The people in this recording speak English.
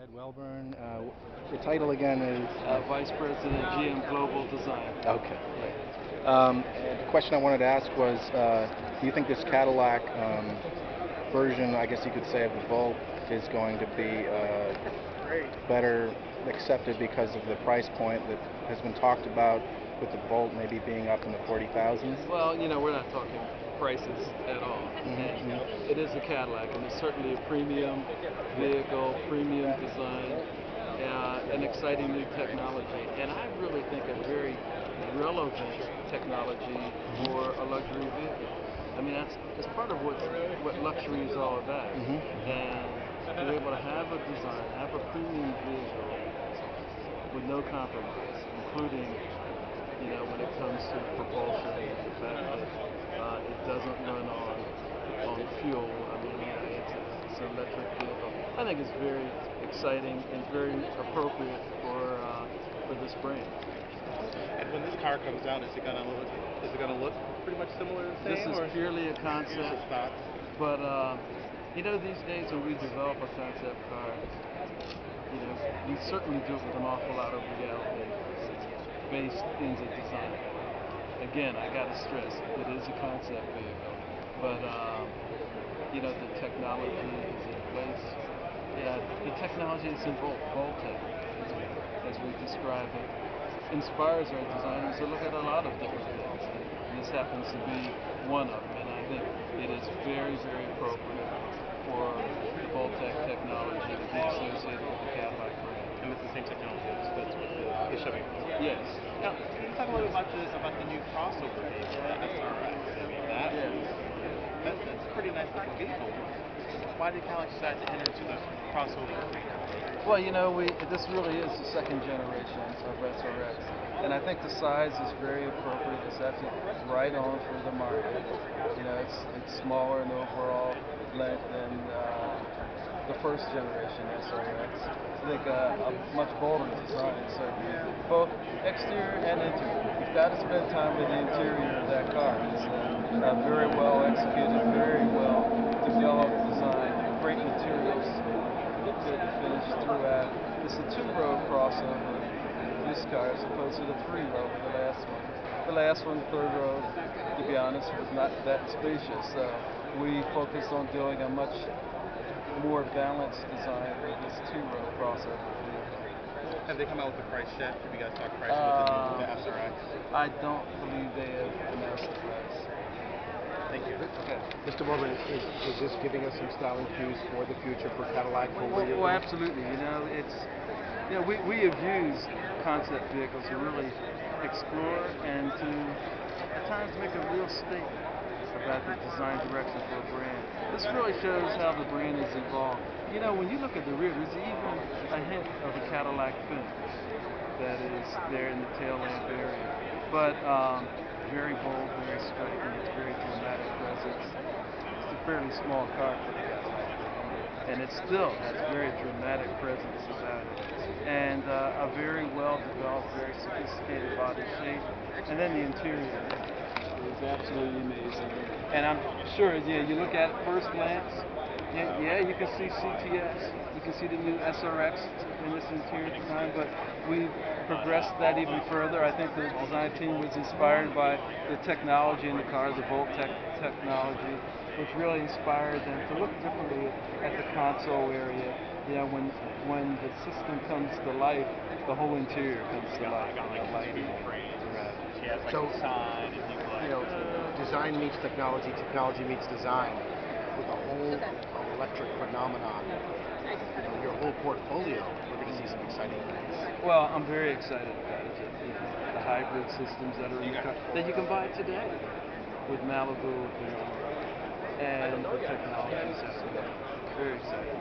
Ed Welburn. Your title again is Vice President, GM Global Design. okay. And the question I wanted to ask was, do you think this Cadillac version, I guess you could say, of the Volt is going to be better accepted because of the price point that has been talked about with the Volt maybe being up in the 40,000s? Well, we're not talking prices at all. And it is a Cadillac, and it's certainly a premium vehicle, premium design, an exciting new technology, and I really think a very relevant technology for a luxury vehicle. I mean, that's part of what luxury is all about. And to be able to have a design, have a premium vehicle with no compromise, including when it comes to propulsion and the fact that it doesn't run on fuel. I mean, it's an electric vehicle. I think it's very exciting and very appropriate for this brand. And when this car comes out, is it gonna look pretty much similar to the This same, is or purely a just concept, thoughts? but these days when we develop a concept car, we certainly do it with an awful lot of reality based in the design. Again, I got to stress, it is a concept vehicle, but the technology is in place. Yeah, the technology is involved. Voltec, as we describe it, inspires our designers to look at a lot of different things, and this happens to be one of them. And I think it is very, very appropriate for the Voltec technology to be associated with the Cadillac brand. And it's the same technology that fits with the Chevy Volt. Yes. Now, can you talk a little about the new crossover vehicle, the SRX? I mean, Yes. that's a pretty nice looking vehicle. Why did Cadillac decide to enter into this crossover arena? Well, this really is the second generation of SRX, and I think the size is very appropriate. It's actually right on for the market. It's smaller in overall length than the first generation SRX. I think a much bolder design, certainly, both exterior and interior. You've got to spend time with the interior of that car. It's a very well executed, very well developed design, great materials, good finish throughout. It's a two-row crossover, this car, as opposed to the three-row with the last one. The last one, third row, to be honest, was not that spacious. So we focused on doing a much more balanced design with this two-row crossover vehicle. Have they come out with the price yet? Have you guys talked price with the SRX? I don't believe they have announced the price. Thank you. Okay. Mr. Welburn, is this giving us some styling cues for the future for Cadillac? Well, absolutely. We have used concept vehicles to really explore and to at times make a real statement about the design direction for a brand. This really shows how the brand has evolved. When you look at the rear, there's even a hint of a Cadillac finish that is there in the tail lamp area. But very bold, very striking, very dramatic presence. It's a fairly small car for the Cadillac brand, and it still has very dramatic presence about it. And a very well developed, very sophisticated body shape. And then the interior is absolutely amazing. And I'm sure, you look at it first glance, you can see CTS, you can see the new SRX in this interior design, but we've progressed that even further. I think the design team was inspired by the technology in the car, the Voltec technology, which really inspired them to look differently at the console area. When the system comes to life, the whole interior comes to life. Lighting throughout. She has So, a sign and things like you know, design meets technology, technology meets design. With the whole electric phenomenon, your whole portfolio, we're going to see some exciting things. Well, I'm very excited about it. The hybrid systems that are in the car that you can buy today with Malibu and the technologies that are there. Very excited.